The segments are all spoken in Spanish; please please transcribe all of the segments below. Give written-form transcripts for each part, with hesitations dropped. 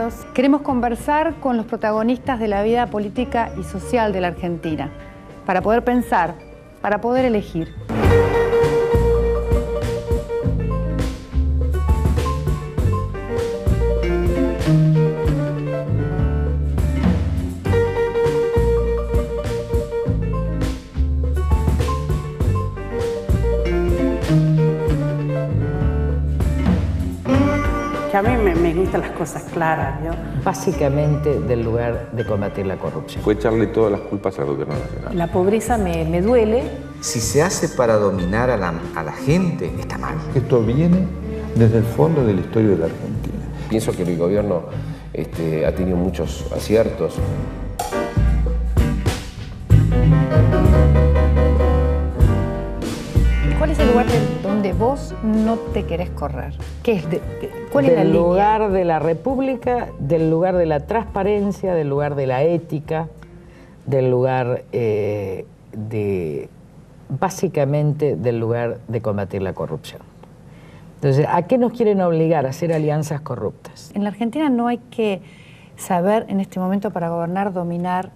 bienvenidos. Queremos conversar con los protagonistas de la vida política y social de la Argentina, para poder pensar, para poder elegir. Que a mí me gustan las cosas claras, ¿no? Básicamente del lugar de combatir la corrupción. Fue echarle todas las culpas al gobierno nacional. La pobreza me duele. Si se hace para dominar a la gente, está mal. Esto viene desde el fondo de la historia de la Argentina. Pienso que el gobierno ha tenido muchos aciertos. ¿Cuál es el lugar donde vos no te querés correr? ¿Qué es ¿Cuál es la Del línea? lugar de la República, del lugar de la transparencia, del lugar de la ética, del lugar básicamente del lugar de combatir la corrupción. Entonces, ¿a qué nos quieren obligar? A hacer alianzas corruptas. En la Argentina no hay que saber en este momento para gobernar, dominar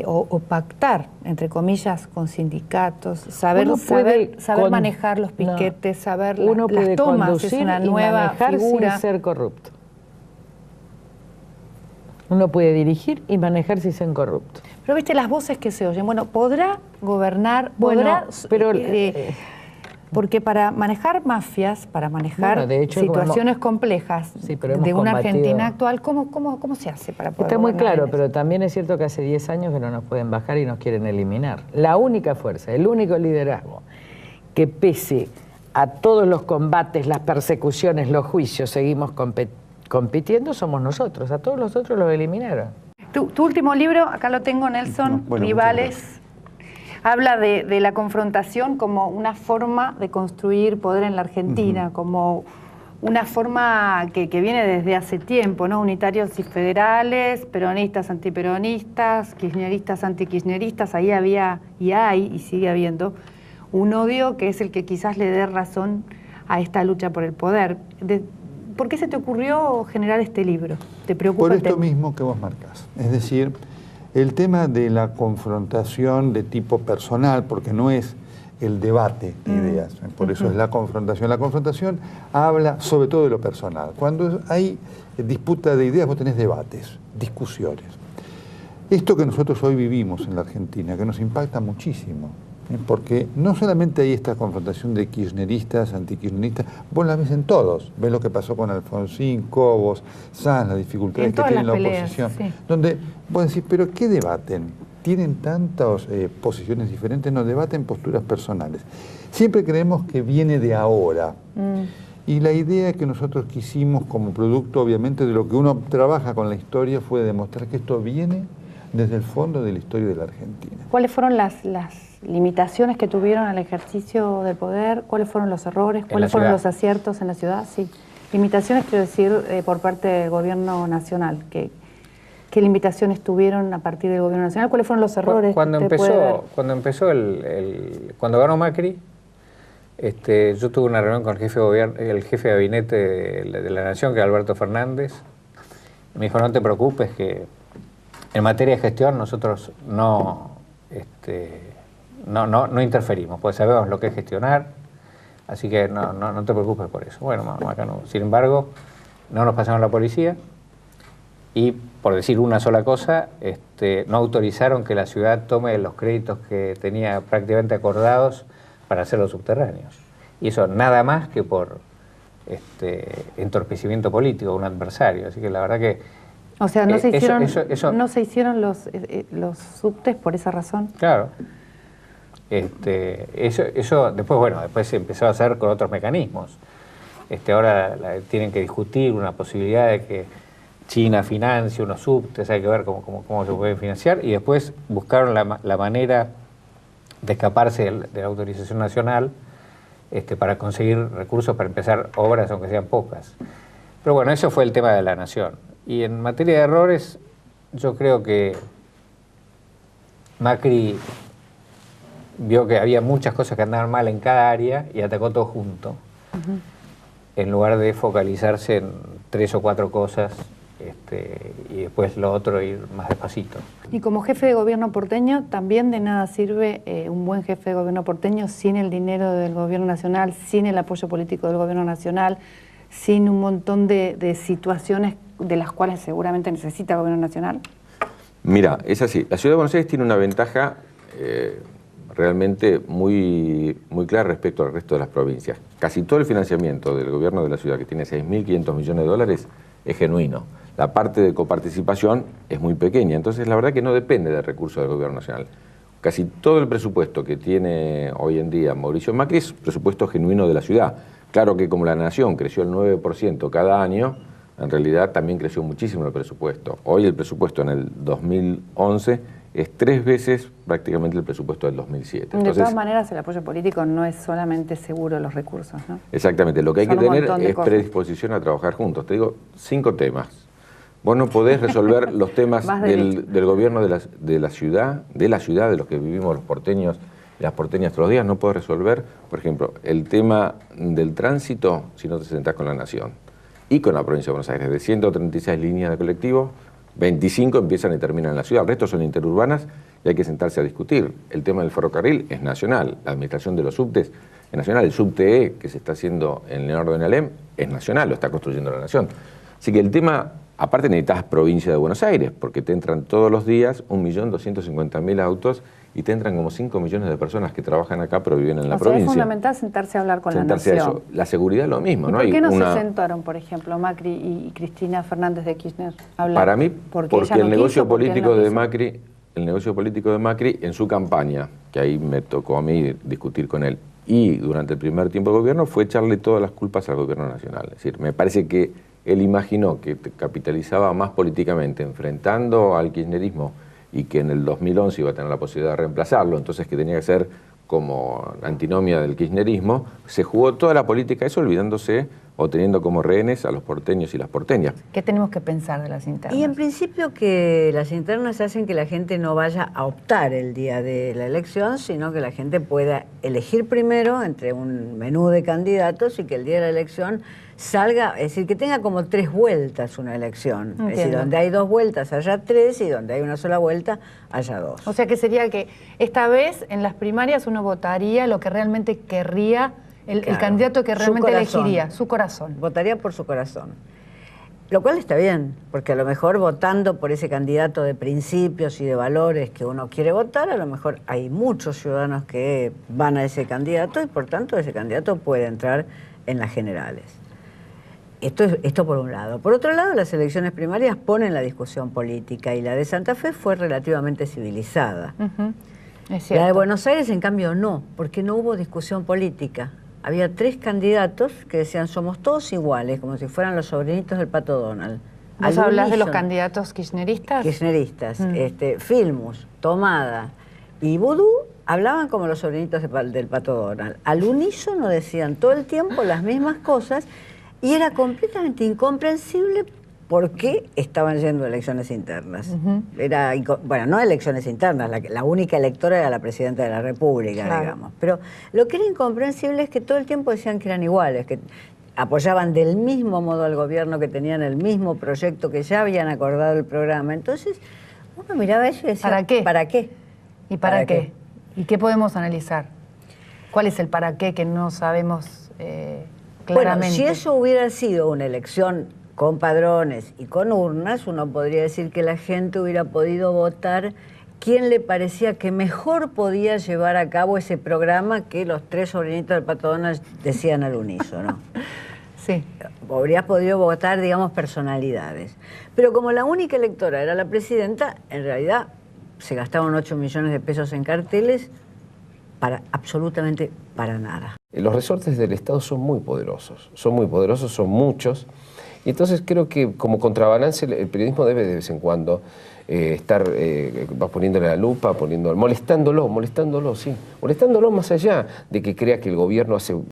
o pactar, entre comillas, con sindicatos, saber manejar los piquetes, saber uno puede las tomas, conducir es una y nueva manejar figura. sin ser corrupto. Uno puede dirigir y manejar sin ser corrupto. Pero viste las voces que se oyen. Bueno, podrá gobernar, Bueno, podrá, pero porque para manejar mafias, para manejar Bueno, de hecho, situaciones complejas Sí, pero hemos de una combatido. Argentina actual, ¿cómo se hace para poder Está muy gobernar claro, en pero eso? también es cierto que hace 10 años que no nos pueden bajar y nos quieren eliminar. La única fuerza, el único liderazgo que pese a todos los combates, las persecuciones, los juicios, seguimos compitiendo, somos nosotros. A todos los otros los eliminaron. Tu último libro, acá lo tengo, Nelson, Bueno, Rivales, habla de la confrontación como una forma de construir poder en la Argentina, como una forma que viene desde hace tiempo, ¿no? Unitarios y federales, peronistas, antiperonistas, kirchneristas, antikirchneristas, ahí había y hay y sigue habiendo un odio que es el que quizás le dé razón a esta lucha por el poder. ¿Por qué se te ocurrió generar este libro? ¿Te preocupa Por el esto tema? mismo que vos marcás. Es decir, el tema de la confrontación de tipo personal, porque no es el debate de ideas, por eso es la confrontación. La confrontación habla sobre todo de lo personal. Cuando hay disputa de ideas, vos tenés debates, discusiones. Esto que nosotros hoy vivimos en la Argentina, que nos impacta muchísimo, porque no solamente hay esta confrontación de kirchneristas, antikirchneristas, vos la ves en todos. Ves lo que pasó con Alfonsín, Cobos, Sanz, las dificultades que tiene la oposición. Sí. Donde vos decís, ¿pero qué debaten? Tienen tantas posiciones diferentes, no debaten posturas personales. Siempre creemos que viene de ahora. Y la idea que nosotros quisimos como producto, obviamente, de lo que uno trabaja con la historia, fue demostrar que esto viene desde el fondo de la historia de la Argentina. ¿Cuáles fueron las limitaciones que tuvieron al ejercicio del poder? ¿Cuáles fueron los errores? ¿Cuáles fueron los aciertos en la ciudad? Sí. Limitaciones, quiero decir, por parte del gobierno nacional. ¿Qué limitaciones tuvieron a partir del gobierno nacional? ¿Cuáles fueron los errores? Cuando ganó Macri, yo tuve una reunión con el jefe de gabinete de la Nación, que era Alberto Fernández. Me dijo, no te preocupes, que en materia de gestión nosotros no interferimos, pues sabemos lo que es gestionar, así que no te preocupes por eso. Bueno, acá no. Sin embargo, no nos pasaron la policía y, por decir una sola cosa, no autorizaron que la ciudad tome los créditos que tenía prácticamente acordados para hacer los subterráneos. Y eso nada más que por entorpecimiento político, un adversario. Así que la verdad que... O sea, no se hicieron los subtes por esa razón. Claro. Eso después se empezó a hacer con otros mecanismos. Ahora tienen que discutir una posibilidad de que China financie unos subtes, hay que ver cómo se pueden financiar, y después buscaron la manera de escaparse de la autorización nacional para conseguir recursos para empezar obras, aunque sean pocas. Pero bueno, eso fue el tema de la Nación. Y en materia de errores, yo creo que Macri vio que había muchas cosas que andaban mal en cada área y atacó todo junto, en lugar de focalizarse en 3 o 4 cosas y después lo otro ir más despacito. Y como jefe de gobierno porteño, también de nada sirve un buen jefe de gobierno porteño sin el dinero del gobierno nacional, sin el apoyo político del gobierno nacional, sin un montón de situaciones de las cuales seguramente necesita el gobierno nacional. Mira, es así. La Ciudad de Buenos Aires tiene una ventaja realmente muy clara respecto al resto de las provincias. Casi todo el financiamiento del gobierno de la ciudad, que tiene 6.500 millones de dólares, es genuino. La parte de coparticipación es muy pequeña, entonces la verdad que no depende del recurso del gobierno nacional. Casi todo el presupuesto que tiene hoy en día Mauricio Macri es presupuesto genuino de la ciudad. Claro que como la nación creció el 9% cada año, en realidad también creció muchísimo el presupuesto. Hoy el presupuesto en el 2011 es 3 veces prácticamente el presupuesto del 2007. Entonces, de todas maneras, el apoyo político no es solamente seguro los recursos, ¿no? Exactamente, lo que hay que tener es predisposición a trabajar juntos. Te digo 5 temas. Vos no podés resolver los temas del gobierno de la ciudad, de los que vivimos los porteños y las porteñas todos los días. No podés resolver, por ejemplo, el tema del tránsito si no te sentás con la nación y con la provincia de Buenos Aires. De 136 líneas de colectivos, 25 empiezan y terminan en la ciudad, el resto son interurbanas y hay que sentarse a discutir. El tema del ferrocarril es nacional, la administración de los subtes es nacional, el subte E que se está haciendo en Leonardo en Alem es nacional, lo está construyendo la nación. Así que el tema, aparte necesitas provincia de Buenos Aires, porque te entran todos los días 1.250.000 autos y te entran como 5 millones de personas que trabajan acá pero viven en la provincia. Es fundamental sentarse a hablar con la nación. Eso. La seguridad es lo mismo. ¿Y por qué no se sentaron, por ejemplo, Macri y Cristina Fernández de Kirchner a hablar? Para mí, porque el negocio político de Macri, en su campaña, que ahí me tocó a mí discutir con él, y durante el primer tiempo de gobierno, fue echarle todas las culpas al gobierno nacional. Es decir, me parece que él imaginó que capitalizaba más políticamente enfrentando al kirchnerismo y que en el 2011 iba a tener la posibilidad de reemplazarlo, entonces que tenía que ser como la antinomia del kirchnerismo, se jugó toda la política eso olvidándose o teniendo como rehenes a los porteños y las porteñas. ¿Qué tenemos que pensar de las internas? Y en principio que las internas hacen que la gente no vaya a optar el día de la elección, sino que la gente pueda elegir primero entre un menú de candidatos y que el día de la elección salga, es decir, que tenga como 3 vueltas una elección. Entiendo. Es decir, donde hay 2 vueltas haya 3 y donde hay una sola vuelta haya 2. O sea que sería que esta vez en las primarias uno votaría lo que realmente querría, el candidato que realmente elegiría, su corazón. Votaría por su corazón. Lo cual está bien, porque a lo mejor votando por ese candidato de principios y de valores que uno quiere votar, a lo mejor hay muchos ciudadanos que van a ese candidato y por tanto ese candidato puede entrar en las generales. Esto por un lado. Por otro lado, las elecciones primarias ponen la discusión política y la de Santa Fe fue relativamente civilizada. Es cierto. La de Buenos Aires, en cambio, no, porque no hubo discusión política. Había 3 candidatos que decían somos todos iguales, como si fueran los sobrinitos del Pato Donald. ¿Vos hablás de los candidatos kirchneristas? Kirchneristas. Filmus, Tomada y Vudú hablaban como los sobrinitos del Pato Donald. Al unísono decían todo el tiempo las mismas cosas y era completamente incomprensible por qué estaban yendo a elecciones internas. Bueno, no elecciones internas, la única electora era la presidenta de la República, claro, digamos. Pero lo que era incomprensible es que todo el tiempo decían que eran iguales, que apoyaban del mismo modo al gobierno, que tenían el mismo proyecto, que ya habían acordado el programa. Entonces, uno miraba eso y decía, ¿para qué? ¿Para qué? ¿Y para qué? ¿Y qué podemos analizar? ¿Cuál es el para qué que no sabemos claramente? Bueno, si eso hubiera sido una elección con padrones y con urnas, uno podría decir que la gente hubiera podido votar quién le parecía que mejor podía llevar a cabo ese programa que los 3 sobrinitos del Pato Donald decían al unísono. Sí. Habrías podido votar, digamos, personalidades. Pero como la única electora era la presidenta, en realidad se gastaban 8 millones de pesos en carteles absolutamente para nada. Los resortes del Estado son muy poderosos, son muchos. Y entonces creo que como contrabalance el periodismo debe de vez en cuando estar poniéndole la lupa, molestándolo más allá de que crea que el gobierno hace